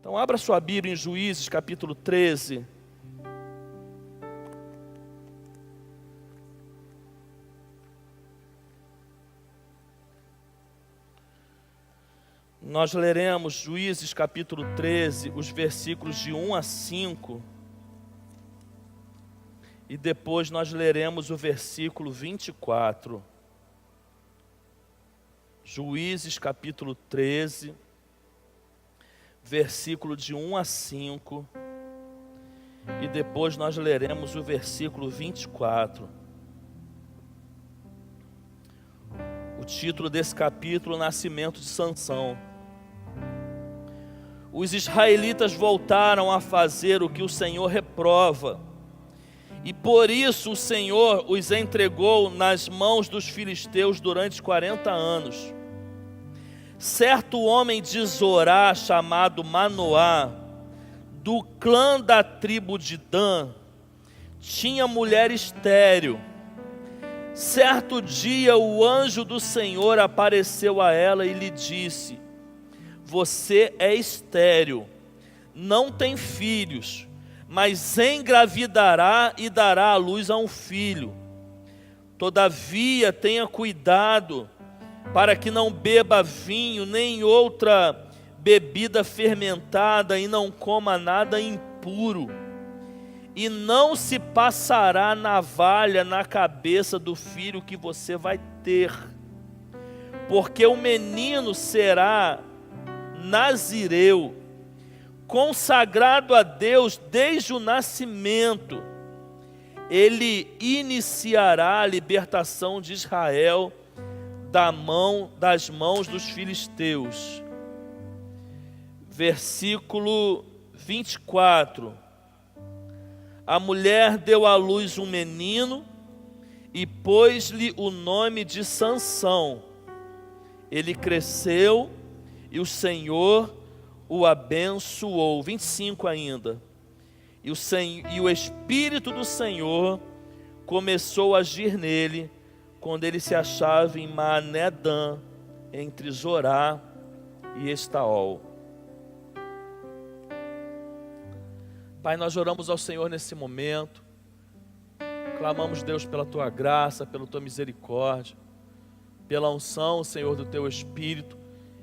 Então abra sua Bíblia em Juízes capítulo 13. Nós leremos Juízes capítulo 13, os versículos de 1 a 5. E depois nós leremos o versículo 24. Juízes capítulo 13, versículo de 1 a 5. E depois nós leremos o versículo 24. O título desse capítulo, Nascimento de Sansão. Os israelitas voltaram a fazer o que o Senhor reprova, e por isso o Senhor os entregou nas mãos dos filisteus durante 40 anos. Certo homem de Zorá, chamado Manoá, do clã da tribo de Dan, tinha mulher estéril. Certo dia o anjo do Senhor apareceu a ela e lhe disse: você é estéril, não tem filhos, mas engravidará e dará à luz a um filho. Todavia tenha cuidado para que não beba vinho nem outra bebida fermentada e não coma nada impuro. E não se passará navalha na cabeça do filho que você vai ter, porque o menino será nazireu, consagrado a Deus desde o nascimento. Ele iniciará a libertação de Israel das mãos dos filisteus. Versículo 24. A mulher deu à luz um menino e pôs-lhe o nome de Sansão. Ele cresceu e o Senhor o abençoou. 25 ainda. E o Espírito do Senhor começou a agir nele, quando ele se achava em Maanedã, entre Zorá e Estaol. Pai, nós oramos ao Senhor nesse momento. Clamamos, Deus, pela Tua graça, pela Tua misericórdia, pela unção, Senhor, do Teu Espírito,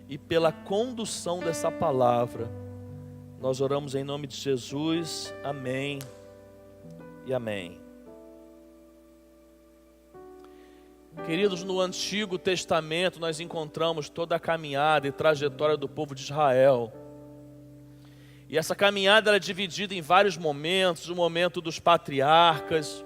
e pela condução dessa palavra. Nós oramos em nome de Jesus, amém e amém. Queridos, no Antigo Testamento nós encontramos toda a caminhada e trajetória do povo de Israel. E essa caminhada ela é dividida em vários momentos: o momento dos patriarcas,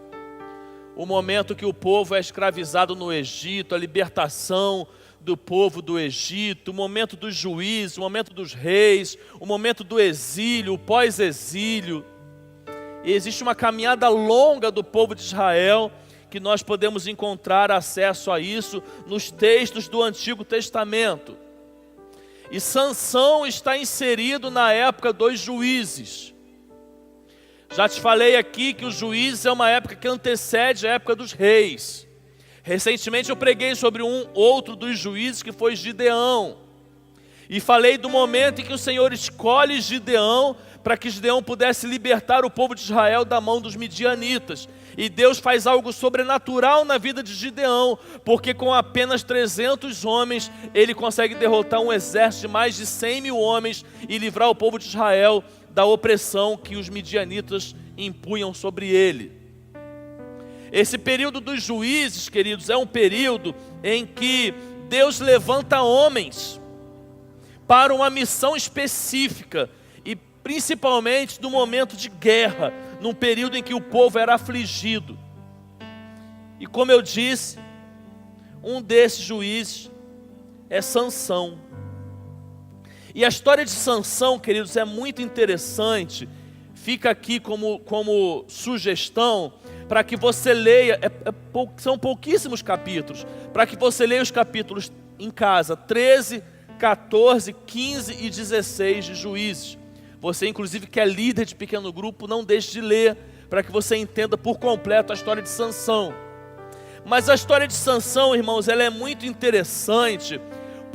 o momento que o povo é escravizado no Egito, a libertação do povo do Egito, o momento dos juízes, o momento dos reis, o momento do exílio, o pós-exílio. E existe uma caminhada longa do povo de Israel, que nós podemos encontrar acesso a isso nos textos do Antigo Testamento. E Sansão está inserido na época dos juízes. Já te falei aqui que os juízes é uma época que antecede a época dos reis. Recentemente eu preguei sobre um outro dos juízes, que foi Gideão. E falei do momento em que o Senhor escolhe Gideão para que Gideão pudesse libertar o povo de Israel da mão dos midianitas. E Deus faz algo sobrenatural na vida de Gideão, porque com apenas 300 homens, ele consegue derrotar um exército de mais de 100 mil homens e livrar o povo de Israel da opressão que os midianitas impunham sobre ele. Esse período dos juízes, queridos, é um período em que Deus levanta homens para uma missão específica, e principalmente no momento de guerra, num período em que o povo era afligido. E como eu disse, um desses juízes é Sansão. E a história de Sansão, queridos, é muito interessante. Fica aqui como sugestão para que você leia, são pouquíssimos capítulos, para que você leia os capítulos em casa, 13, 14, 15 e 16 de Juízes. Você, inclusive, que é líder de pequeno grupo, não deixe de ler, para que você entenda por completo a história de Sansão. Mas a história de Sansão, irmãos, ela é muito interessante,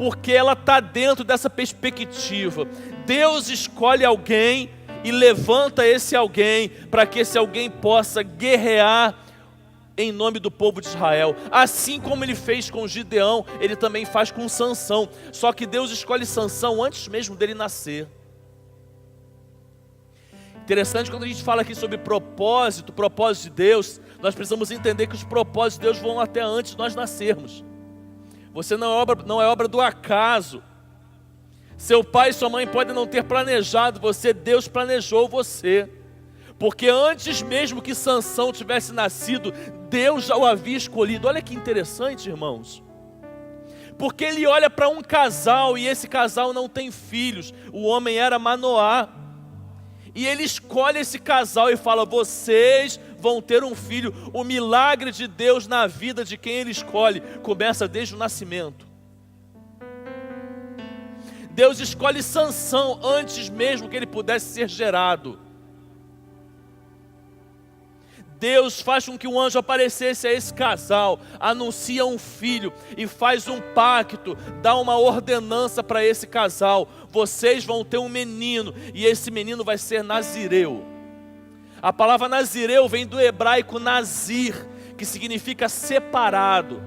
porque ela está dentro dessa perspectiva. Deus escolhe alguém e levanta esse alguém para que esse alguém possa guerrear em nome do povo de Israel. Assim como ele fez com Gideão, ele também faz com Sansão. Só que Deus escolhe Sansão antes mesmo dele nascer. Interessante, quando a gente fala aqui sobre propósito de Deus, nós precisamos entender que os propósitos de Deus vão até antes de nós nascermos. Você não é obra do acaso. Seu pai e sua mãe podem não ter planejado você, Deus planejou você. Porque antes mesmo que Sansão tivesse nascido, Deus já o havia escolhido. Olha que interessante, irmãos. Porque ele olha para um casal e esse casal não tem filhos. O homem era Manoá. E ele escolhe esse casal e fala: vocês vão ter um filho. O milagre de Deus na vida de quem ele escolhe começa desde o nascimento. Deus escolhe Sansão antes mesmo que ele pudesse ser gerado. Deus faz com que um anjo aparecesse a esse casal, anuncia um filho e faz um pacto, dá uma ordenança para esse casal: vocês vão ter um menino e esse menino vai ser Nazireu. A palavra Nazireu vem do hebraico Nazir, que significa separado.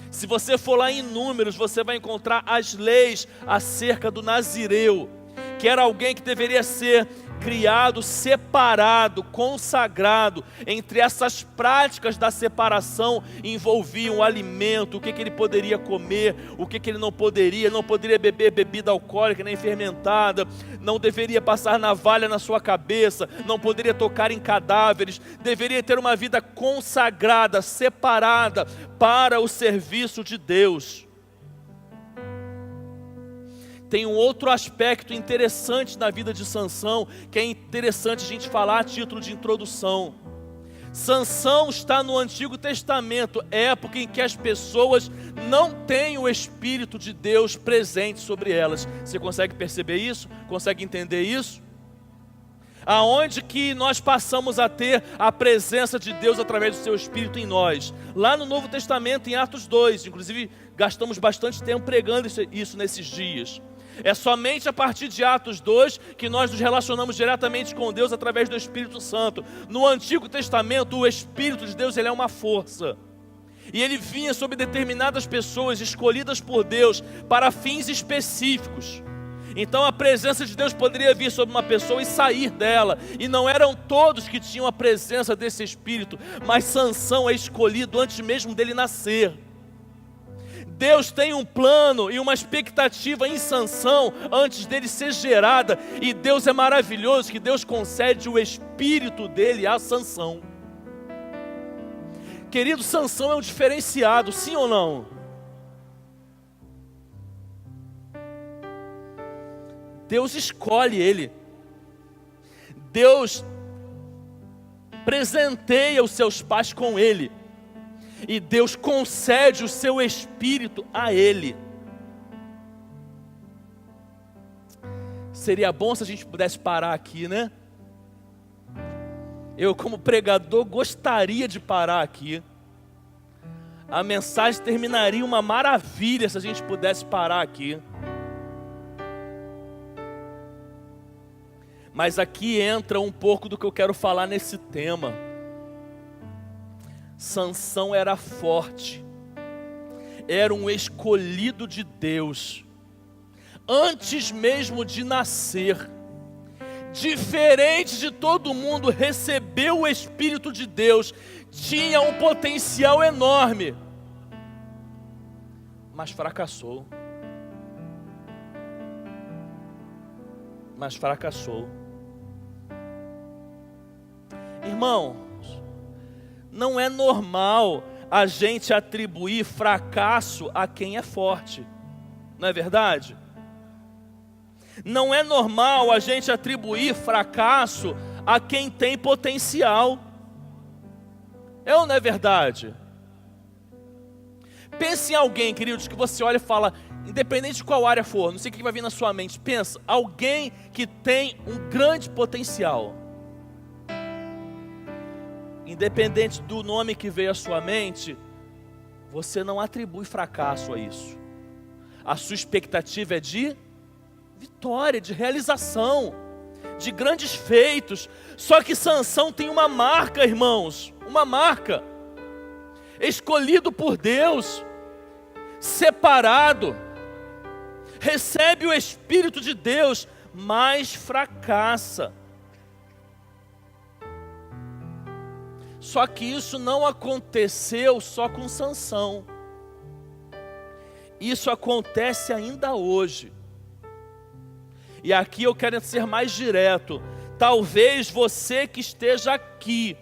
Se você for lá em Números, você vai encontrar as leis acerca do Nazireu, que era alguém que deveria ser criado, separado, consagrado. Entre essas práticas da separação envolviam o alimento, o que ele poderia comer, o que ele não poderia beber bebida alcoólica nem fermentada, não deveria passar navalha na sua cabeça, não poderia tocar em cadáveres, deveria ter uma vida consagrada, separada para o serviço de Deus. Tem um outro aspecto interessante na vida de Sansão, que é interessante a gente falar a título de introdução. Sansão está no Antigo Testamento, época em que as pessoas não têm o Espírito de Deus presente sobre elas. Você consegue perceber isso? Consegue entender isso? Aonde que nós passamos a ter a presença de Deus através do seu Espírito em nós? Lá no Novo Testamento, em Atos 2, inclusive gastamos bastante tempo pregando isso nesses dias. É somente a partir de Atos 2 que nós nos relacionamos diretamente com Deus através do Espírito Santo. No Antigo Testamento, o Espírito de Deus, ele é uma força. E ele vinha sobre determinadas pessoas escolhidas por Deus para fins específicos. Então a presença de Deus poderia vir sobre uma pessoa e sair dela. E não eram todos que tinham a presença desse Espírito, mas Sansão é escolhido antes mesmo dele nascer. Deus tem um plano e uma expectativa em Sansão antes dele ser gerada. E Deus é maravilhoso que Deus concede o Espírito dele a Sansão. Querido, Sansão é um diferenciado, sim ou não? Deus escolhe ele. Deus presenteia os seus pais com ele. E Deus concede o seu Espírito a ele. Seria bom se a gente pudesse parar aqui, né? Eu, como pregador, gostaria de parar aqui. A mensagem terminaria uma maravilha se a gente pudesse parar aqui. Mas aqui entra um pouco do que eu quero falar nesse tema. Sansão era forte, era um escolhido de Deus, antes mesmo de nascer, diferente de todo mundo, recebeu o Espírito de Deus, tinha um potencial enorme, mas fracassou. Irmão, não é normal a gente atribuir fracasso a quem é forte, não é verdade? Não é normal a gente atribuir fracasso a quem tem potencial, é ou não é verdade? Pense em alguém, queridos, que você olha e fala, independente de qual área for, não sei o que vai vir na sua mente, pensa, alguém que tem um grande potencial. Independente do nome que veio à sua mente, você não atribui fracasso a isso. a sua expectativa é de vitória, de realização, de grandes feitos. Só que Sansão tem uma marca, irmãos, uma marca. Escolhido por Deus, separado, recebe o Espírito de Deus, mas fracassa. Só que isso não aconteceu só com Sansão. Isso acontece ainda hoje. E aqui eu quero ser mais direto. Talvez você que esteja aqui,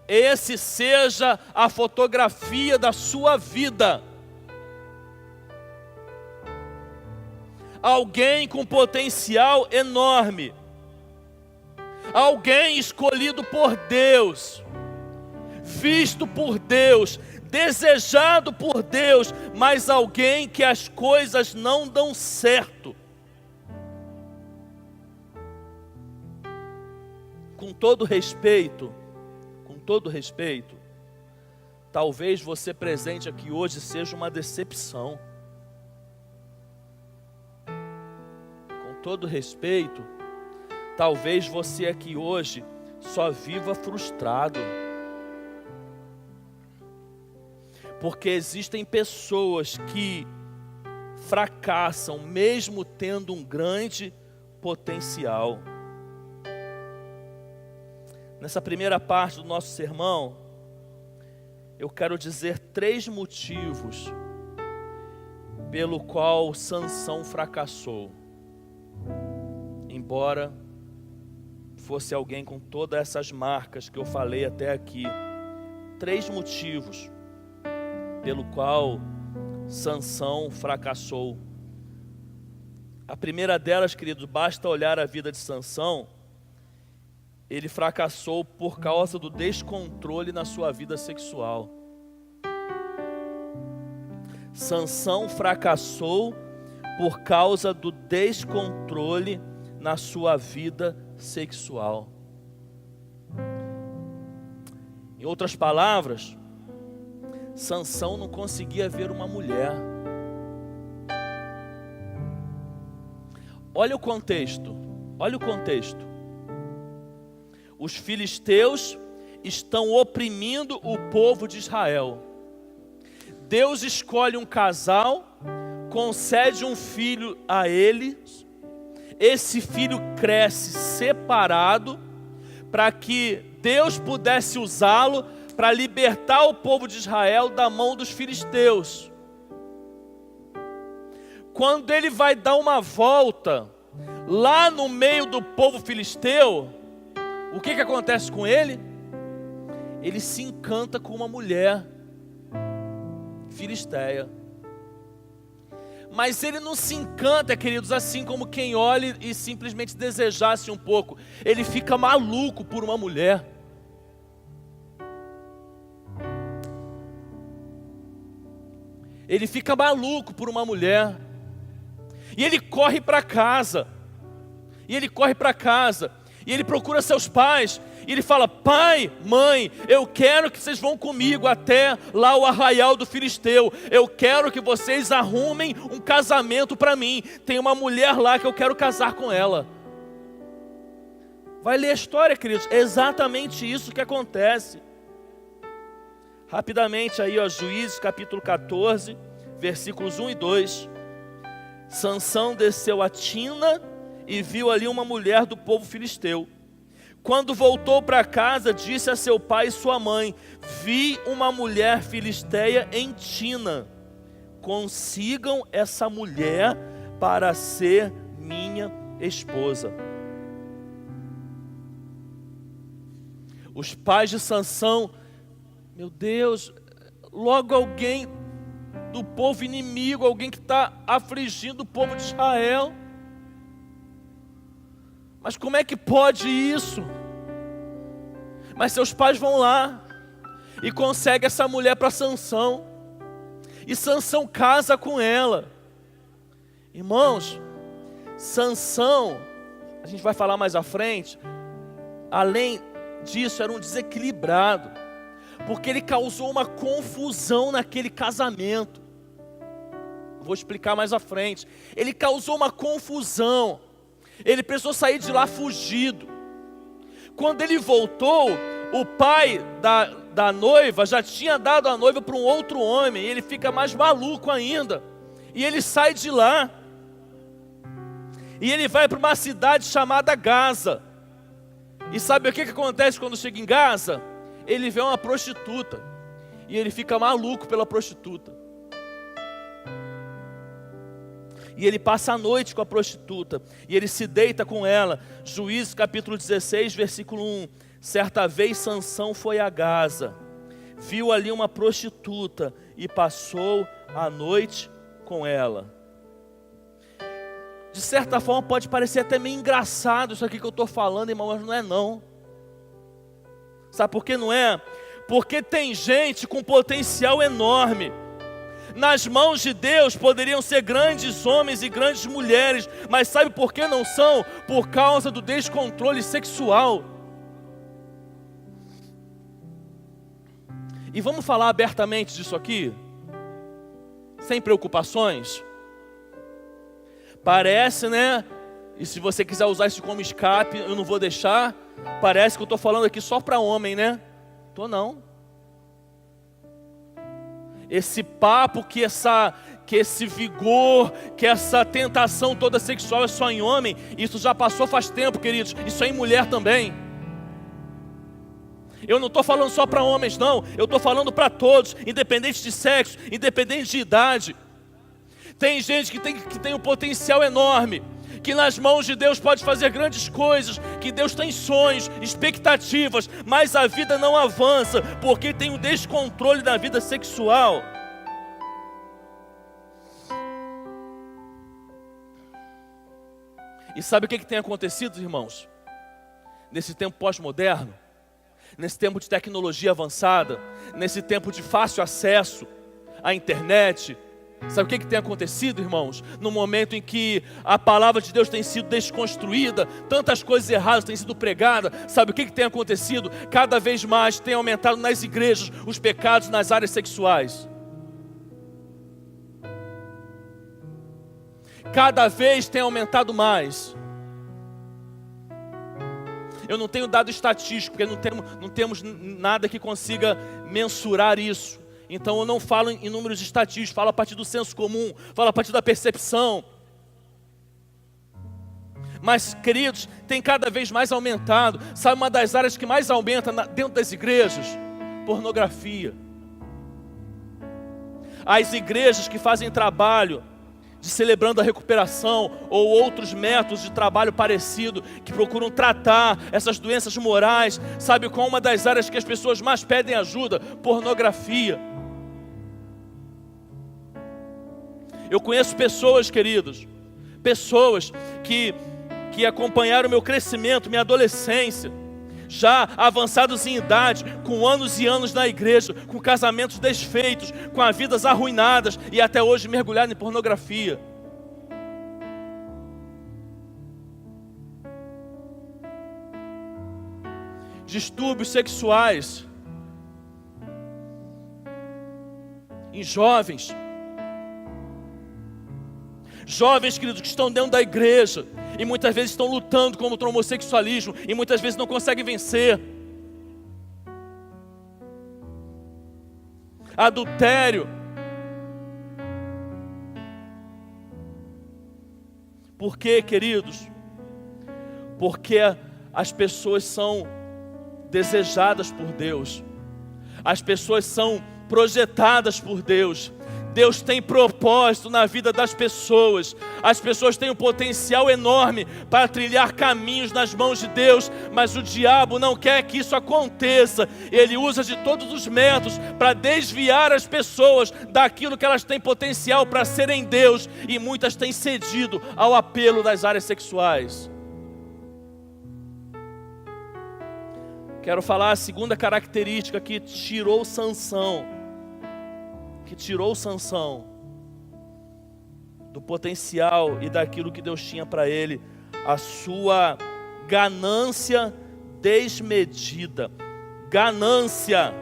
esse seja a fotografia da sua vida. Alguém com potencial enorme. Alguém escolhido por Deus. Visto por Deus, desejado por Deus, mas alguém que as coisas não dão certo. Com todo respeito, talvez você presente aqui hoje seja uma decepção. Com todo respeito, talvez você aqui hoje só viva frustrado. Porque existem pessoas que fracassam mesmo tendo um grande potencial. Nessa primeira parte do nosso sermão, eu quero dizer 3 motivos pelo qual Sansão fracassou. Embora fosse alguém com todas essas marcas que eu falei até aqui. 3 motivos pelo qual Sansão fracassou. A primeira delas, queridos, basta olhar a vida de Sansão. Ele fracassou por causa do descontrole na sua vida sexual. Sansão fracassou por causa do descontrole na sua vida sexual. Em outras palavras, Sansão não conseguia ver uma mulher. Olha o contexto. Os filisteus estão oprimindo o povo de Israel. Deus escolhe um casal, concede um filho a eles. Esse filho cresce separado para que Deus pudesse usá-lo para libertar o povo de Israel da mão dos filisteus. Quando ele vai dar uma volta lá no meio do povo filisteu, o que acontece com ele? Ele se encanta com uma mulher filisteia. Mas ele não se encanta, queridos, assim como quem olha e simplesmente desejasse um pouco. Ele fica maluco por uma mulher. Ele fica maluco por uma mulher. E ele corre para casa. E ele procura seus pais. E ele fala: pai, mãe, eu quero que vocês vão comigo até lá o arraial do filisteu. Eu quero que vocês arrumem um casamento para mim. Tem uma mulher lá que eu quero casar com ela. Vai ler a história, queridos. É exatamente isso que acontece. Rapidamente aí, ó, Juízes capítulo 14, versículos 1 e 2. Sansão desceu a Tina e viu ali uma mulher do povo filisteu. Quando voltou para casa, disse a seu pai e sua mãe: vi uma mulher filisteia em Tina. Consigam essa mulher para ser minha esposa. Os pais de Sansão: meu Deus, logo alguém do povo inimigo, alguém que está afligindo o povo de Israel. Mas como é que pode isso? Mas seus pais vão lá e conseguem essa mulher para Sansão. E Sansão casa com ela. Irmãos, Sansão, a gente vai falar mais à frente, além disso, era um desequilibrado, porque ele causou uma confusão naquele casamento. vou explicar mais à frente. Ele causou uma confusão. Ele precisou sair de lá fugido. Quando ele voltou, o pai da noiva já tinha dado a noiva para um outro homem. E ele fica mais maluco ainda. E ele sai de lá. E ele vai para uma cidade chamada Gaza. E sabe o que acontece quando chega em Gaza? Ele vê uma prostituta. E ele fica maluco pela prostituta. E ele passa a noite com a prostituta. E ele se deita com ela. Juízes capítulo 16, versículo 1. Certa vez Sansão foi a Gaza. Viu ali uma prostituta. E passou a noite com ela. De certa forma pode parecer até meio engraçado isso aqui que eu estou falando, irmão, mas não é não. Sabe por que não é? Porque tem gente com potencial enorme. Nas mãos de Deus poderiam ser grandes homens e grandes mulheres, mas sabe por que não são? Por causa do descontrole sexual. E vamos falar abertamente disso aqui? Sem preocupações? Parece, né? E se você quiser usar isso como escape, eu não vou deixar. Parece que eu estou falando aqui só para homem, né? Tô não. Esse papo que esse vigor, que essa tentação toda sexual é só em homem, isso já passou faz tempo, queridos. Isso é em mulher também. Eu não estou falando só para homens, não. Eu estou falando para todos, independente de sexo, independente de idade. Tem gente que tem um potencial enorme, que nas mãos de Deus pode fazer grandes coisas, que Deus tem sonhos, expectativas, mas a vida não avança, porque tem um descontrole da vida sexual. E sabe o que tem acontecido, irmãos? Nesse tempo pós-moderno, nesse tempo de tecnologia avançada, nesse tempo de fácil acesso à internet, sabe o que tem acontecido, irmãos? No momento em que a palavra de Deus tem sido desconstruída, tantas coisas erradas têm sido pregadas, sabe o que tem acontecido? Cada vez mais tem aumentado nas igrejas os pecados nas áreas sexuais. Cada vez tem aumentado mais. Eu não tenho dado estatístico, porque não temos nada que consiga mensurar isso. Então eu não falo em números estatísticos, falo a partir do senso comum, falo a partir da percepção. Mas, queridos, tem cada vez mais aumentado. Sabe uma das áreas que mais aumenta dentro das igrejas? Pornografia. As igrejas que fazem trabalho de celebrando a recuperação ou outros métodos de trabalho parecido, que procuram tratar essas doenças morais, sabe qual é uma das áreas que as pessoas mais pedem ajuda? Pornografia. Eu conheço pessoas, queridos, pessoas que acompanharam o meu crescimento, minha adolescência, já avançados em idade, com anos e anos na igreja, com casamentos desfeitos, com as vidas arruinadas e até hoje mergulhados em pornografia. Distúrbios sexuais em jovens. Jovens, queridos, que estão dentro da igreja e muitas vezes estão lutando contra o homossexualismo e muitas vezes não conseguem vencer. Adultério. Por quê, queridos? Porque as pessoas são desejadas por Deus. As pessoas são projetadas por Deus. Deus tem propósito na vida das pessoas. As pessoas têm um potencial enorme para trilhar caminhos nas mãos de Deus, mas o diabo não quer que isso aconteça. Ele usa de todos os métodos para desviar as pessoas daquilo que elas têm potencial para serem Deus, e muitas têm cedido ao apelo das áreas sexuais. Quero falar a segunda característica que tirou Sansão do potencial e daquilo que Deus tinha para ele: a sua ganância desmedida. Ganância,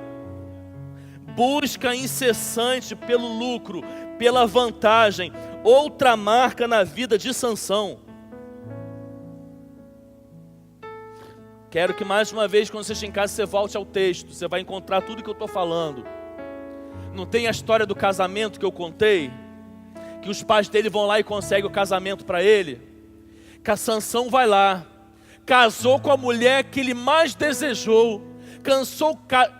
busca incessante pelo lucro, pela vantagem. Outra marca na vida de Sansão. Quero que mais uma vez, quando você estiver em casa, você volte ao texto. Você vai encontrar tudo que eu estou falando. Não tem a história do casamento que eu contei? Que os pais dele vão lá e conseguem o casamento para ele? Que a Sansão vai lá, casou com a mulher que ele mais desejou,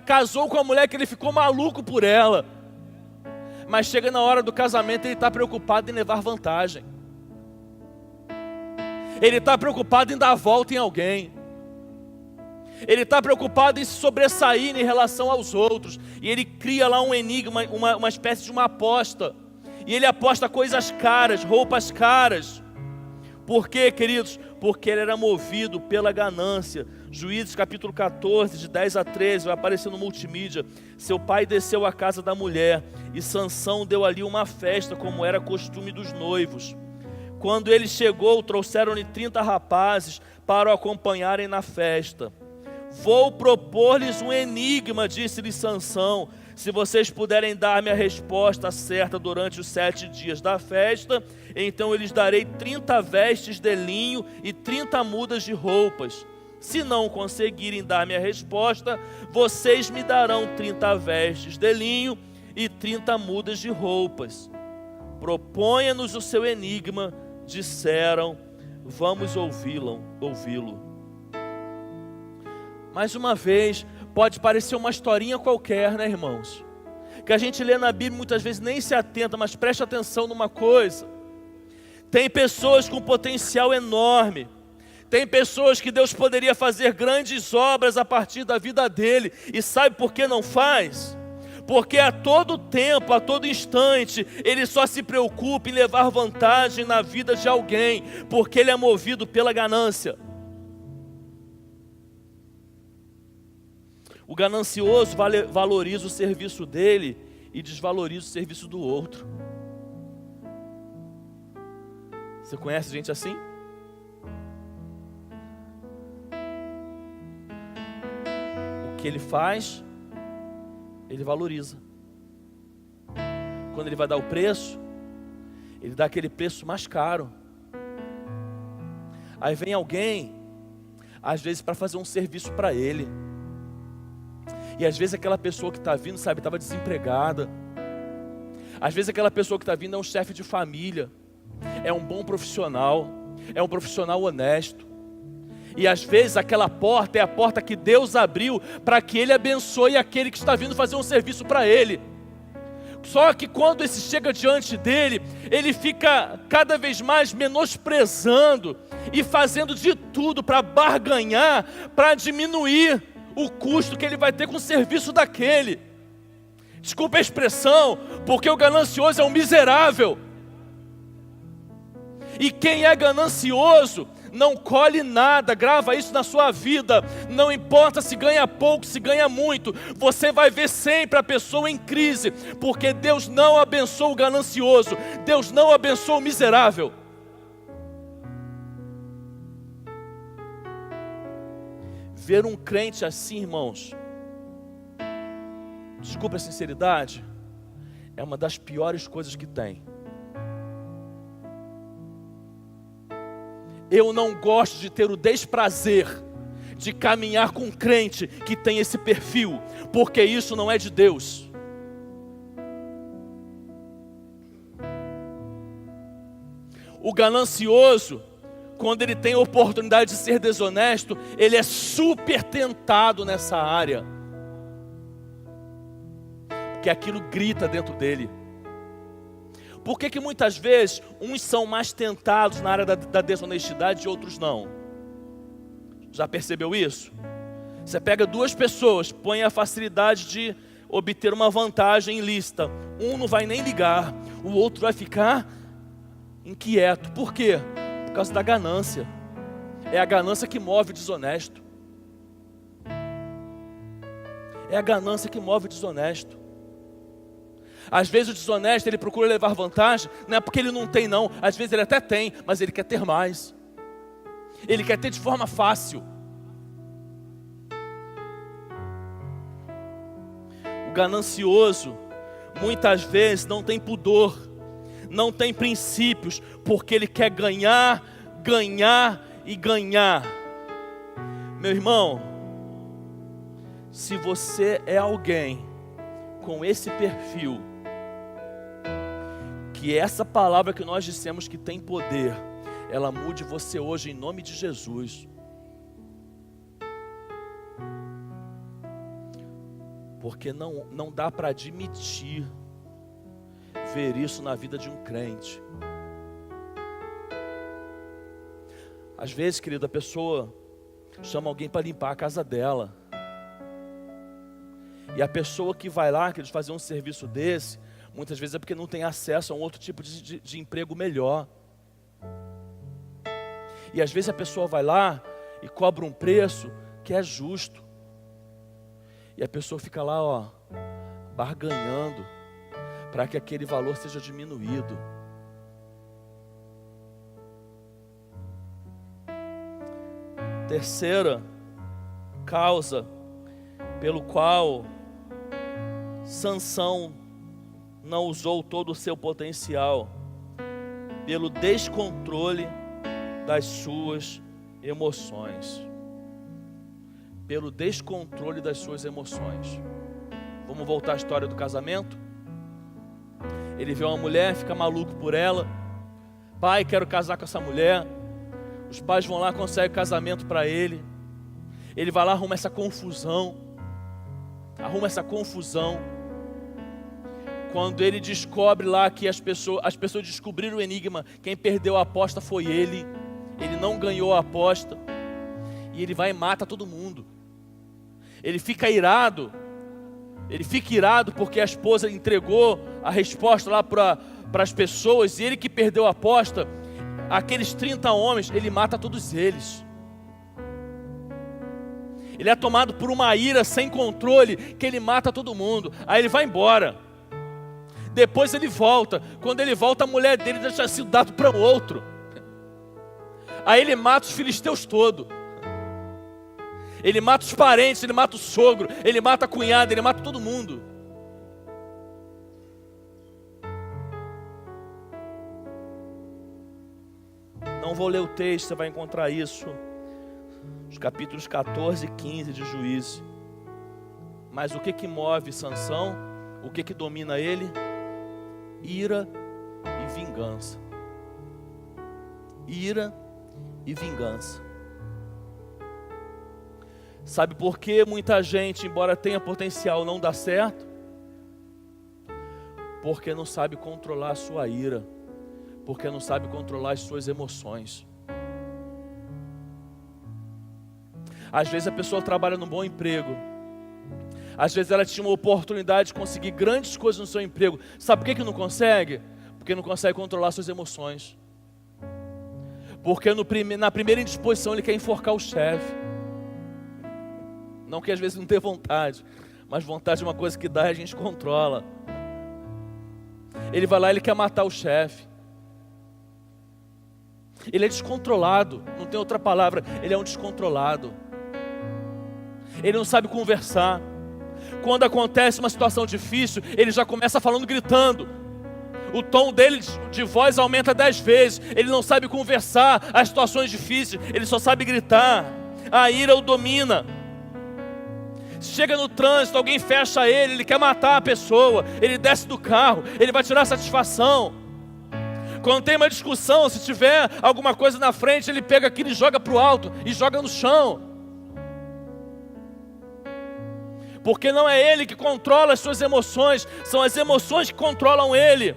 casou com a mulher que ele ficou maluco por ela. Mas chega na hora do casamento, ele está preocupado em levar vantagem. Ele está preocupado em dar a volta em alguém. Ele está preocupado em se sobressair em relação aos outros. E ele cria lá um enigma, uma espécie de uma aposta. E ele aposta coisas caras, roupas caras. Por quê, queridos? Porque ele era movido pela ganância. Juízes capítulo 14, de 10 a 13, vai aparecer no multimídia. Seu pai desceu à casa da mulher, e Sansão deu ali uma festa, como era costume dos noivos. Quando ele chegou, trouxeram-lhe 30 rapazes para o acompanharem na festa. Vou propor-lhes um enigma, disse-lhe Sansão. Se vocês puderem dar-me a resposta certa durante os 7 dias da festa, então eu lhes darei 30 vestes de linho e 30 mudas de roupas. Se não conseguirem dar-me a resposta, vocês me darão 30 vestes de linho e 30 mudas de roupas. Proponha-nos o seu enigma, disseram. Vamos ouvi-lo. Mais uma vez, pode parecer uma historinha qualquer, né, irmãos? Que a gente lê na Bíblia muitas vezes nem se atenta, mas preste atenção numa coisa. Tem pessoas com potencial enorme. Tem pessoas que Deus poderia fazer grandes obras a partir da vida dele. E sabe por que não faz? Porque a todo tempo, a todo instante, ele só se preocupa em levar vantagem na vida de alguém, porque ele é movido pela ganância. O ganancioso valoriza o serviço dele e desvaloriza o serviço do outro. Você conhece gente assim? O que ele faz, ele valoriza. Quando ele vai dar o preço, ele dá aquele preço mais caro. Aí vem alguém, às vezes para fazer um serviço para ele. E às vezes aquela pessoa que está vindo, sabe, estava desempregada. Às vezes aquela pessoa que está vindo é um chefe de família, é um bom profissional, é um profissional honesto. E às vezes aquela porta é a porta que Deus abriu para que ele abençoe aquele que está vindo fazer um serviço para ele. Só que quando esse chega diante dele, ele fica cada vez mais menosprezando e fazendo de tudo para barganhar, para diminuir o custo que ele vai ter com o serviço daquele. Desculpa a expressão, porque o ganancioso é um miserável. E quem é ganancioso não colhe nada. Grava isso na sua vida. Não importa se ganha pouco, se ganha muito, você vai ver sempre a pessoa em crise, porque Deus não abençoa o ganancioso, Deus não abençoa o miserável. Ver um crente assim, irmãos, desculpa a sinceridade, é uma das piores coisas que tem. Eu não gosto de ter o desprazer de caminhar com um crente que tem esse perfil, porque isso não é de Deus. O ganancioso, quando ele tem a oportunidade de ser desonesto, ele é super tentado nessa área, porque aquilo grita dentro dele. Por que que muitas vezes uns são mais tentados na área da desonestidade e outros não? Já percebeu isso? Você pega duas pessoas, põe a facilidade de obter uma vantagem ilícita. Um não vai nem ligar, o outro vai ficar inquieto. Por quê? Por causa da ganância. É a ganância que move o desonesto. É a ganância que move o desonesto. Às vezes o desonesto, ele procura levar vantagem, não é porque ele não tem não, às vezes ele até tem, mas ele quer ter mais. Ele quer ter de forma fácil. O ganancioso, muitas vezes não tem pudor não tem princípios, porque ele quer ganhar, ganhar e ganhar. Meu irmão, se você é alguém com esse perfil, que essa palavra que nós dissemos que tem poder, ela mude você hoje em nome de Jesus. Porque não dá para admitir ver isso na vida de um crente. Às vezes, querido, a pessoa chama alguém para limpar a casa dela. E a pessoa que vai lá, querido, fazer um serviço desse, muitas vezes é porque não tem acesso a um outro tipo de emprego melhor. E às vezes a pessoa vai lá e cobra um preço que é justo. E a pessoa fica lá, barganhando para que aquele valor seja diminuído. Terceira causa pelo qual Sansão não usou todo o seu potencial, pelo descontrole das suas emoções. Pelo descontrole das suas emoções. Vamos voltar à história do casamento? Ele vê uma mulher, fica maluco por ela. Pai, quero casar com essa mulher. Os pais vão lá, conseguem casamento para ele. Ele vai lá, arruma essa confusão. Quando ele descobre lá que as pessoas descobriram o enigma, quem perdeu a aposta foi ele. Ele não ganhou a aposta. E ele vai e mata todo mundo. Ele fica irado porque a esposa entregou a resposta lá para as pessoas, e ele que perdeu a aposta, aqueles 30 homens, ele mata todos eles. Ele é tomado por uma ira sem controle, que ele mata todo mundo. Aí ele vai embora. Depois ele volta. Quando ele volta, a mulher dele já tinha sido dada para o outro. Aí ele mata os filisteus todos. Ele mata os parentes, ele mata o sogro, ele mata a cunhada, ele mata todo mundo. Não vou ler o texto, você vai encontrar isso. Os capítulos 14 e 15 de Juízes. Mas o que move Sansão? O que domina ele? Ira e vingança. Ira e vingança. Sabe por que muita gente, embora tenha potencial, não dá certo? Porque não sabe controlar a sua ira. Porque não sabe controlar as suas emoções. Às vezes a pessoa trabalha num bom emprego. Às vezes ela tinha uma oportunidade de conseguir grandes coisas no seu emprego. Sabe por que não consegue? Porque não consegue controlar suas emoções. Porque na primeira indisposição ele quer enforcar o chefe. Não que às vezes não tenha vontade, mas vontade é uma coisa que dá e a gente controla. Ele vai lá e ele quer matar o chefe. Ele é descontrolado, não tem outra palavra, ele é um descontrolado. Ele não sabe conversar. Quando acontece uma situação difícil, ele já começa falando gritando. O tom dele de voz aumenta 10 vezes. Ele não sabe conversar as situações difíceis, ele só sabe gritar. A ira o domina. Chega no trânsito, alguém fecha ele quer matar a pessoa, ele desce do carro, ele vai tirar satisfação. Quando tem uma discussão, se tiver alguma coisa na frente, ele pega aquilo e joga para o alto, e joga no chão. Porque não é ele que controla as suas emoções, são as emoções que controlam ele.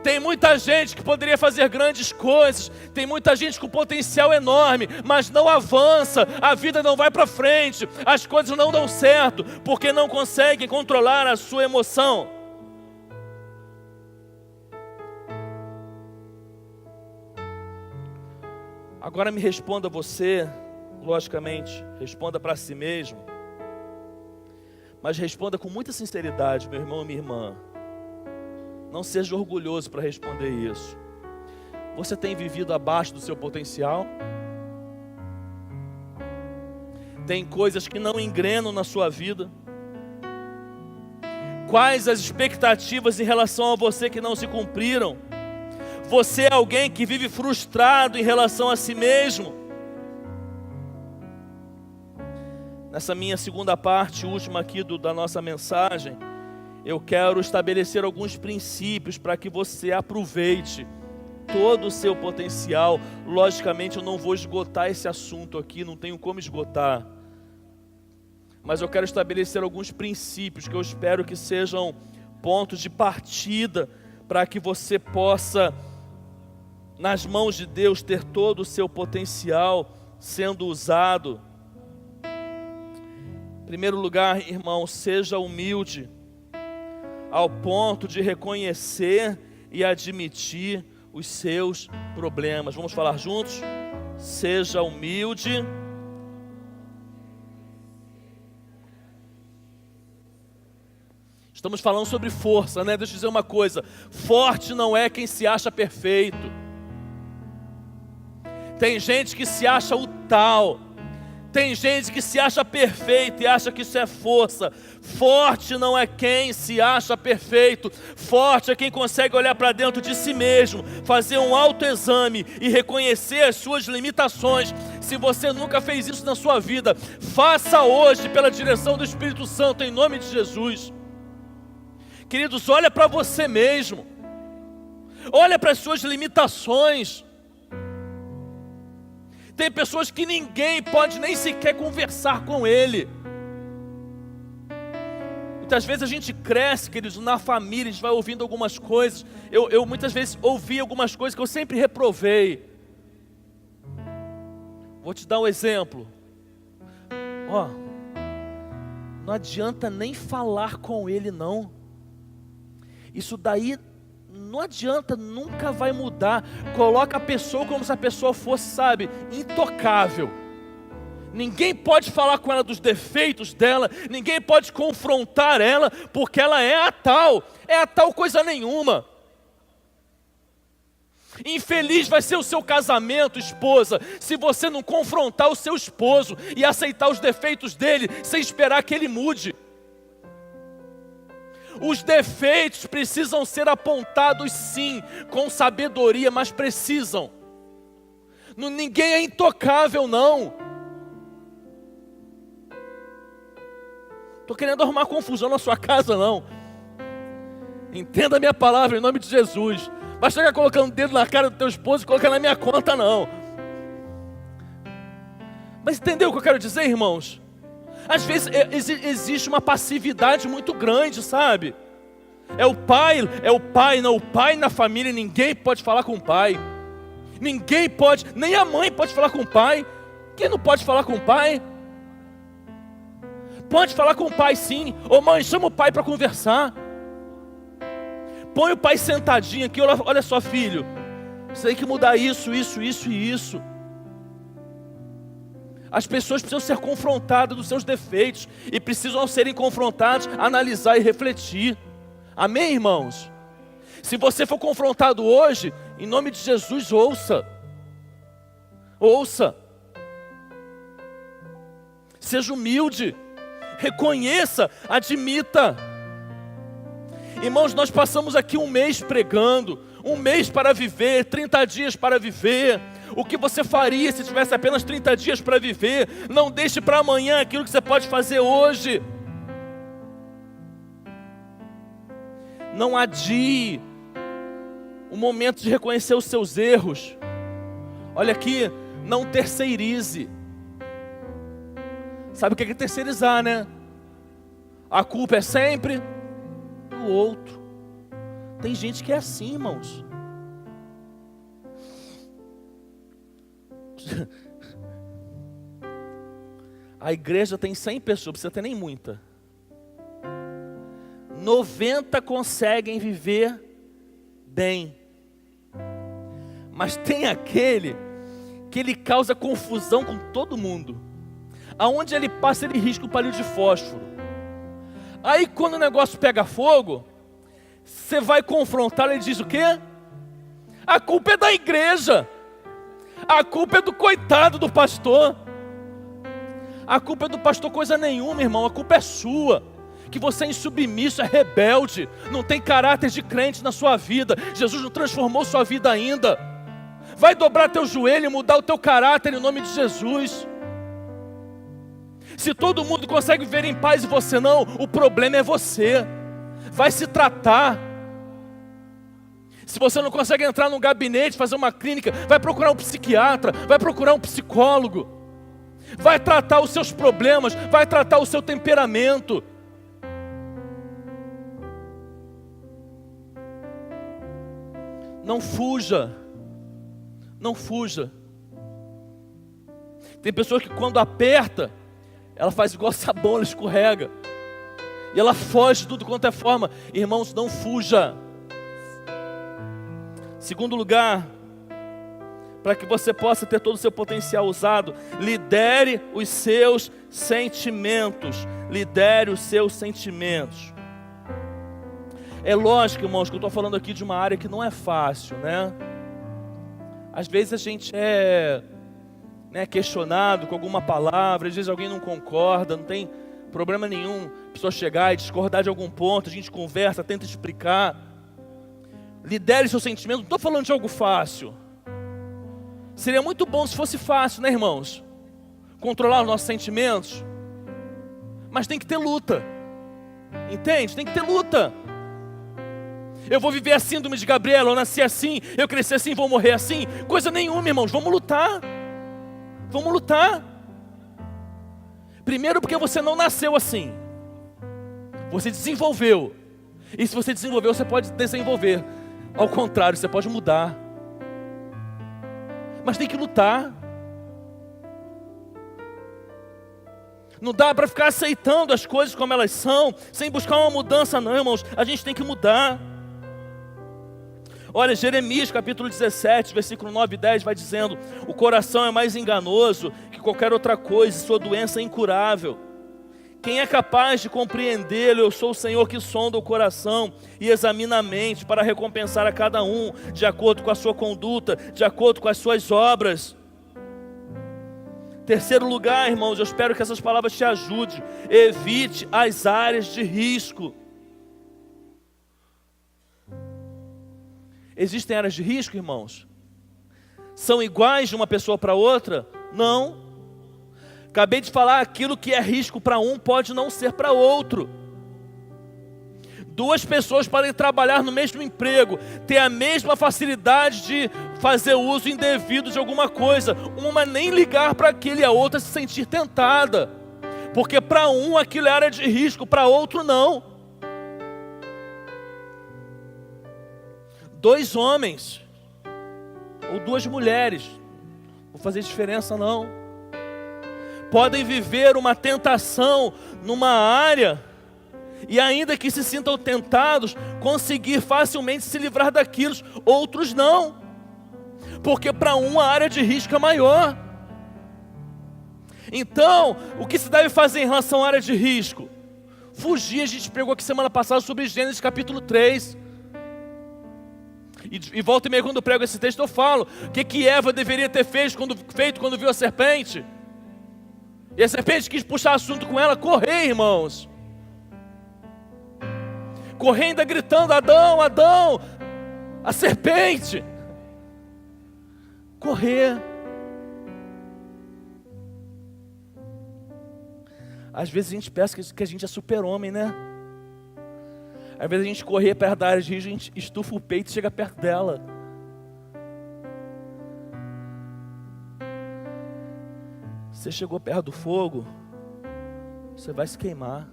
Tem muita gente que poderia fazer grandes coisas, tem muita gente com potencial enorme, mas não avança, a vida não vai para frente, as coisas não dão certo, porque não conseguem controlar a sua emoção. Agora me responda você, logicamente, responda para si mesmo, mas responda com muita sinceridade, meu irmão e minha irmã. Não seja orgulhoso para responder isso. Você tem vivido abaixo do seu potencial? Tem coisas que não engrenam na sua vida? Quais as expectativas em relação a você que não se cumpriram? Você é alguém que vive frustrado em relação a si mesmo. Nessa minha segunda parte, última aqui da nossa mensagem, eu quero estabelecer alguns princípios para que você aproveite todo o seu potencial. Logicamente eu não vou esgotar esse assunto aqui, não tenho como esgotar. Mas eu quero estabelecer alguns princípios que eu espero que sejam pontos de partida para que você possa, nas mãos de Deus, ter todo o seu potencial sendo usado. Em primeiro lugar, irmão, seja humilde ao ponto de reconhecer e admitir os seus problemas. Vamos falar juntos? Seja humilde. Estamos falando sobre força, né? Deixa eu dizer uma coisa: forte não é quem se acha perfeito. Tem gente que se acha o tal. Tem gente que se acha perfeito e acha que isso é força. Forte não é quem se acha perfeito. Forte é quem consegue olhar para dentro de si mesmo, fazer um autoexame e reconhecer as suas limitações. Se você nunca fez isso na sua vida, faça hoje pela direção do Espírito Santo, em nome de Jesus. Queridos, olha para você mesmo. Olha para as suas limitações. Tem pessoas que ninguém pode nem sequer conversar com ele. Muitas vezes a gente cresce, queridos, na família, a gente vai ouvindo algumas coisas. Eu muitas vezes ouvi algumas coisas que eu sempre reprovei. Vou te dar um exemplo. Não adianta nem falar com ele não. Isso daí não adianta, nunca vai mudar. Coloca a pessoa como se a pessoa fosse, sabe, intocável. Ninguém pode falar com ela dos defeitos dela, ninguém pode confrontar ela, porque ela é a tal coisa nenhuma. Infeliz vai ser o seu casamento, esposa, se você não confrontar o seu esposo e aceitar os defeitos dele, sem esperar que ele mude. Os defeitos precisam ser apontados sim, com sabedoria, mas precisam. Ninguém é intocável não. Estou querendo arrumar confusão na sua casa não. Entenda a minha palavra em nome de Jesus. Vai chegar colocando o dedo na cara do teu esposo e colocar na minha conta não. Mas entendeu o que eu quero dizer, irmãos? Às vezes existe uma passividade muito grande, sabe? É o pai na família, ninguém pode falar com o pai. Ninguém pode, nem a mãe pode falar com o pai. Quem não pode falar com o pai? Pode falar com o pai sim. Ô mãe, chama o pai para conversar. Põe o pai sentadinho aqui, olha só filho, você tem que mudar isso e isso. As pessoas precisam ser confrontadas dos seus defeitos e precisam, ao serem confrontadas, analisar e refletir. Amém, irmãos? Se você for confrontado hoje, em nome de Jesus, ouça. Ouça. Seja humilde. Reconheça, admita. Irmãos, nós passamos aqui um mês pregando, um mês para viver, 30 dias para viver. O que você faria se tivesse apenas 30 dias para viver? Não deixe para amanhã aquilo que você pode fazer hoje. Não adie o momento de reconhecer os seus erros. Olha aqui, não terceirize. Sabe o que é terceirizar, né? A culpa é sempre do outro. Tem gente que é assim, irmãos. A igreja tem 100 pessoas, não precisa ter nem muita. 90 conseguem viver bem. Mas tem aquele que ele causa confusão com todo mundo. Aonde ele passa, ele risca o palito de fósforo. Aí quando o negócio pega fogo, você vai confrontar, ele diz o quê? A culpa é da igreja. A culpa é do coitado do pastor. A culpa é do pastor coisa nenhuma, irmão. A culpa é sua. que você é insubmisso, é rebelde, não tem caráter de crente na sua vida. Jesus não transformou sua vida ainda. Vai dobrar teu joelho e mudar o teu caráter em nome de Jesus. Se todo mundo consegue viver em paz e você não, o problema é você. Vai se tratar. Se você não consegue entrar num gabinete, fazer uma clínica, vai procurar um psiquiatra, vai procurar um psicólogo. Vai tratar os seus problemas, vai tratar o seu temperamento. Não fuja. Não fuja. Tem pessoas que quando aperta, ela faz igual sabão, ela escorrega. E ela foge de tudo quanto é forma. Irmãos, não fuja. Segundo lugar, para que você possa ter todo o seu potencial usado, lidere os seus sentimentos. Lidere os seus sentimentos. É lógico, irmãos, que eu estou falando aqui de uma área que não é fácil, né? Às vezes a gente é questionado com alguma palavra, às vezes alguém não concorda, não tem problema nenhum a pessoa chegar e discordar de algum ponto, a gente conversa, tenta explicar. Lidere seus sentimentos, não estou falando de algo fácil. Seria muito bom se fosse fácil, né, irmãos? Controlar os nossos sentimentos. Mas tem que ter luta. Entende? Tem que ter luta. Eu vou viver a síndrome de Gabriela, eu nasci assim, eu cresci assim, vou morrer assim. Coisa nenhuma, irmãos, vamos lutar. Vamos lutar. Primeiro porque você não nasceu assim. Você desenvolveu. E se você desenvolveu, você pode desenvolver. Ao contrário, você pode mudar. Mas tem que lutar. Não dá para ficar aceitando as coisas como elas são, sem buscar uma mudança não, irmãos. A gente tem que mudar. Olha, Jeremias capítulo 17, versículo 9 e 10 vai dizendo: o coração é mais enganoso que qualquer outra coisa, e sua doença é incurável. Quem é capaz de compreendê-lo? Eu sou o Senhor que sonda o coração e examina a mente para recompensar a cada um de acordo com a sua conduta, de acordo com as suas obras. Terceiro lugar, irmãos, eu espero que essas palavras te ajudem. Evite as áreas de risco. Existem áreas de risco, irmãos? São iguais de uma pessoa para outra? Não. Acabei de falar, aquilo que é risco para um pode não ser para outro. Duas pessoas podem trabalhar no mesmo emprego, ter a mesma facilidade de fazer uso indevido de alguma coisa. Uma nem ligar para aquilo e a outra se sentir tentada. Porque para um aquilo é área de risco, para outro não. Dois homens ou duas mulheres, não vou fazer diferença não, podem viver uma tentação numa área e ainda que se sintam tentados, conseguir facilmente se livrar daquilo. Outros não, porque para um a área de risco é maior. Então, o que se deve fazer em relação à área de risco? Fugir. A gente pregou aqui semana passada sobre Gênesis capítulo 3. E volta e meia quando eu prego esse texto eu falo o que Eva deveria ter feito quando viu a serpente. E a serpente quis puxar assunto com ela. Correr, irmãos. Correr ainda gritando: Adão, Adão. A serpente. Correr. Às vezes a gente pensa que a gente é super-homem, né? Às vezes a gente correr perto da área de risco, a gente estufa o peito e chega perto dela. Você chegou perto do fogo, você vai se queimar.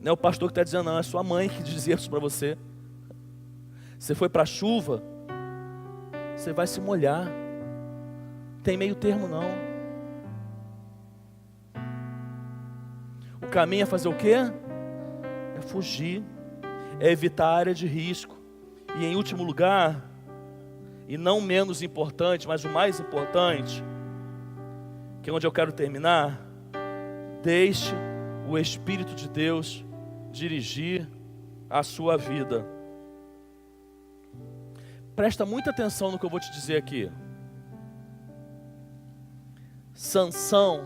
Não é o pastor que está dizendo não, é sua mãe que dizia isso para você. Você foi para a chuva, você vai se molhar. Tem meio termo não. O caminho é fazer o quê? É fugir, é evitar a área de risco. E em último lugar, e não menos importante, mas o mais importante, que é onde eu quero terminar, deixe o Espírito de Deus dirigir a sua vida. Presta muita atenção no que eu vou te dizer aqui. Sansão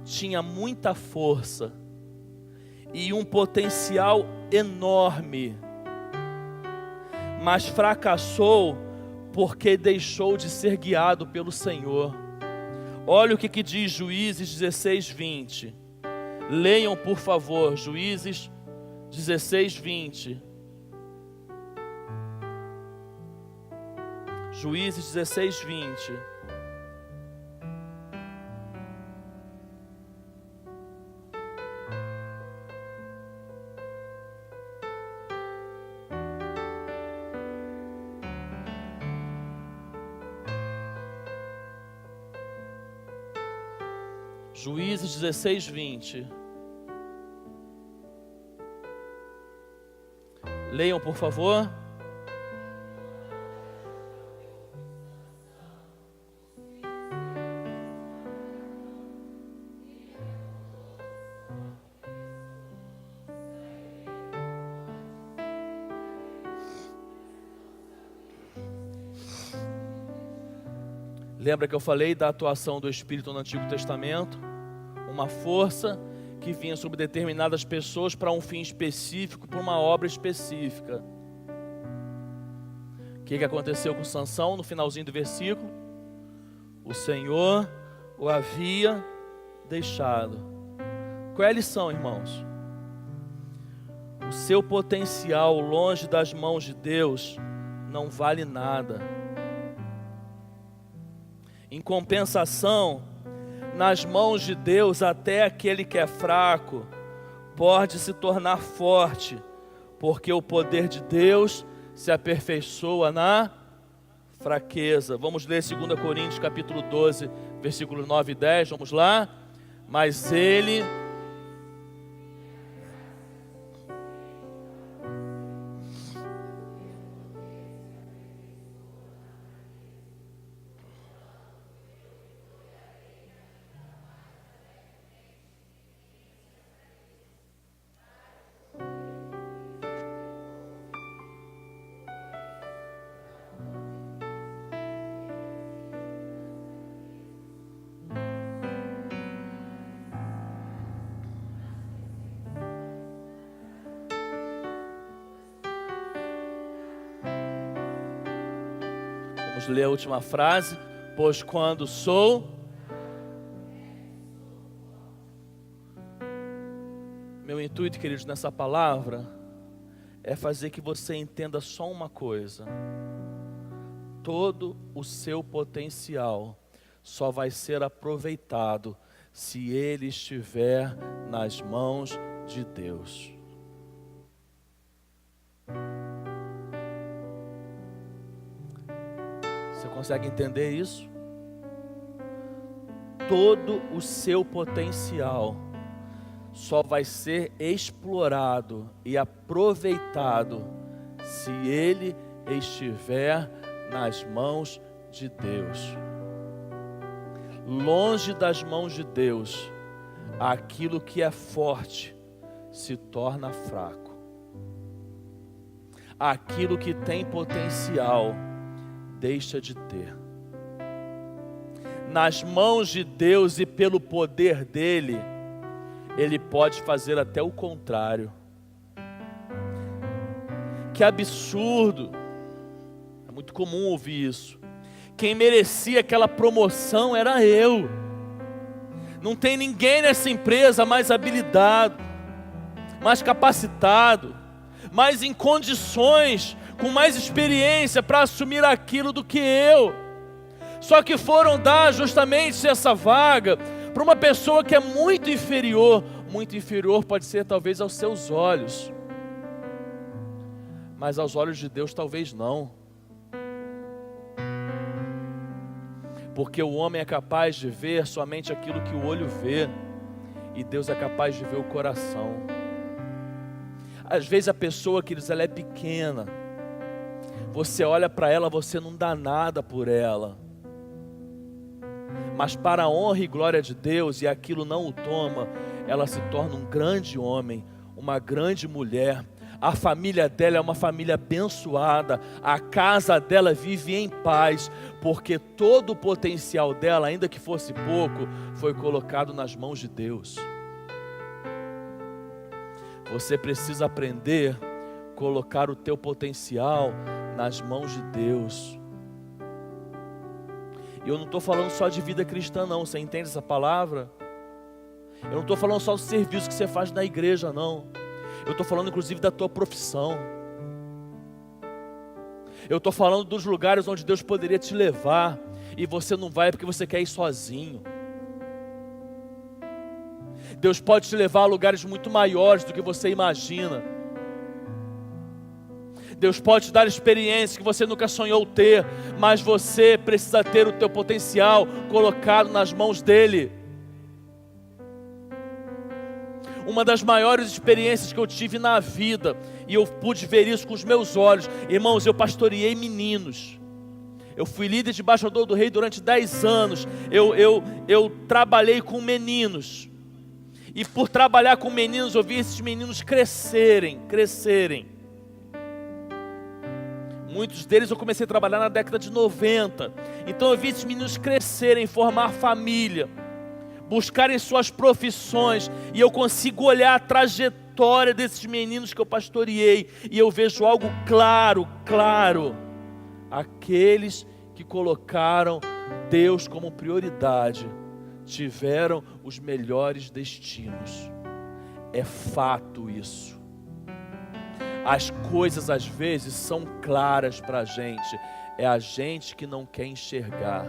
tinha muita força e um potencial enorme, mas fracassou porque deixou de ser guiado pelo Senhor. Olha o que diz Juízes 16, 20. Leiam, por favor, Juízes 16, 20. Juízes 16, 20. Juízes 16, 20. Leiam, por favor. Lembra que eu falei da atuação do Espírito no Antigo Testamento? Uma força que vinha sobre determinadas pessoas para um fim específico, para uma obra específica. O que aconteceu com Sansão no finalzinho do versículo? O Senhor o havia deixado. Qual é a lição, irmãos? O seu potencial longe das mãos de Deus não vale nada. Em compensação, nas mãos de Deus, até aquele que é fraco pode se tornar forte, porque o poder de Deus se aperfeiçoa na fraqueza. Vamos ler 2 Coríntios capítulo 12, versículos 9 e 10, vamos lá? Mas ele... Vamos ler a última frase. Pois quando sou... Meu intuito, queridos, nessa palavra é fazer que você entenda só uma coisa. Todo o seu potencial só vai ser aproveitado se ele estiver nas mãos de Deus. Você consegue entender isso? Todo o seu potencial só vai ser explorado e aproveitado se ele estiver nas mãos de Deus. Longe das mãos de Deus, aquilo que é forte se torna fraco. Aquilo que tem potencial deixa de ter. Nas mãos de Deus e pelo poder dele, ele pode fazer até o contrário. Que absurdo! É muito comum ouvir isso. Quem merecia aquela promoção era eu. Não tem ninguém nessa empresa mais habilitado, mais capacitado, mais em condições, com mais experiência para assumir aquilo do que eu. Só que foram dar justamente essa vaga para uma pessoa que é muito inferior. Muito inferior pode ser talvez aos seus olhos, mas aos olhos de Deus talvez não. Porque o homem é capaz de ver somente aquilo que o olho vê, e Deus é capaz de ver o coração. Às vezes a pessoa, queridos, ela é pequena. Você olha para ela, você não dá nada por ela. Mas para a honra e glória de Deus, e aquilo não o toma, ela se torna um grande homem, uma grande mulher. A família dela é uma família abençoada, a casa dela vive em paz, porque todo o potencial dela, ainda que fosse pouco, foi colocado nas mãos de Deus. Você precisa aprender a colocar o teu potencial nas mãos de Deus. E eu não estou falando só de vida cristã não, você entende essa palavra? Eu não estou falando só do serviço que você faz na igreja não. Eu estou falando inclusive da tua profissão. Eu estou falando dos lugares onde Deus poderia te levar e você não vai porque você quer ir sozinho. Deus pode te levar a lugares muito maiores do que você imagina. Deus pode te dar experiências que você nunca sonhou ter, mas você precisa ter o teu potencial colocado nas mãos dEle. Uma das maiores experiências que eu tive na vida, e eu pude ver isso com os meus olhos, irmãos, eu pastoreei meninos. Eu fui líder de embaixador do rei durante 10 anos. Eu trabalhei com meninos. E por trabalhar com meninos, eu vi esses meninos crescerem. Muitos deles eu comecei a trabalhar na década de 90. Então eu vi esses meninos crescerem, formar família, buscarem suas profissões. E eu consigo olhar a trajetória desses meninos que eu pastoreei. E eu vejo algo claro. Aqueles que colocaram Deus como prioridade tiveram os melhores destinos. É fato isso. As coisas às vezes são claras para a gente. É a gente que não quer enxergar.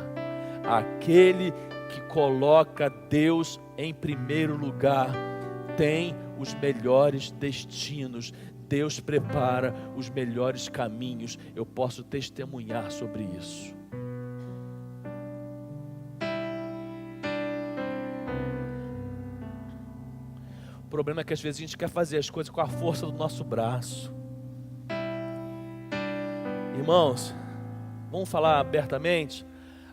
Aquele que coloca Deus em primeiro lugar tem os melhores destinos. Deus prepara os melhores caminhos. Eu posso testemunhar sobre isso. O problema é que às vezes a gente quer fazer as coisas com a força do nosso braço. Irmãos, vamos falar abertamente?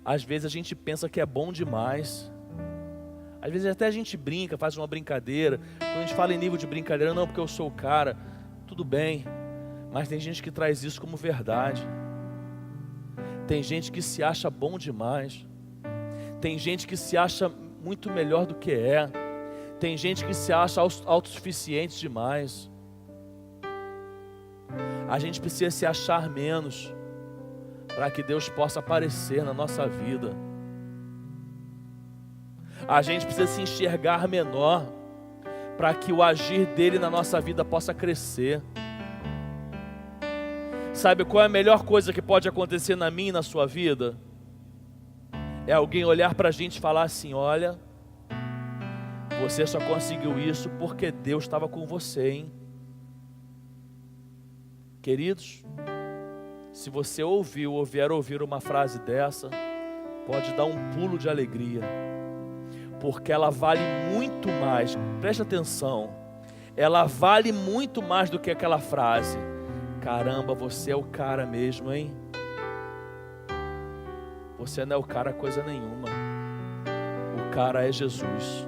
Às vezes a gente pensa que é bom demais. Às vezes até a gente brinca, faz uma brincadeira. Quando a gente fala em nível de brincadeira, não, porque eu sou o cara. Tudo bem, mas tem gente que traz isso como verdade. Tem gente que se acha bom demais. Tem gente que se acha muito melhor do que é. Tem gente que se acha autossuficiente demais. A gente precisa se achar menos para que Deus possa aparecer na nossa vida. A gente precisa se enxergar menor para que o agir dele na nossa vida possa crescer. Sabe qual é a melhor coisa que pode acontecer na minha e na sua vida? É alguém olhar para a gente e falar assim: olha, você só conseguiu isso porque Deus estava com você, hein? Queridos, se você ouviu ou vier ouvir uma frase dessa, pode dar um pulo de alegria, porque ela vale muito mais. Preste atenção, ela vale muito mais do que aquela frase. Caramba, você é o cara mesmo, hein? Você não é o cara coisa nenhuma. O cara é Jesus.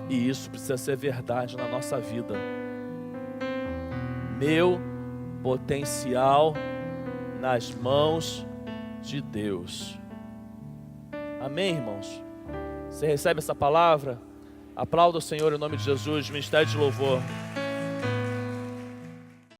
E isso precisa ser verdade na nossa vida. Meu potencial nas mãos de Deus. Amém, irmãos? Você recebe essa palavra? Aplauda o Senhor em nome de Jesus. Ministério de louvor.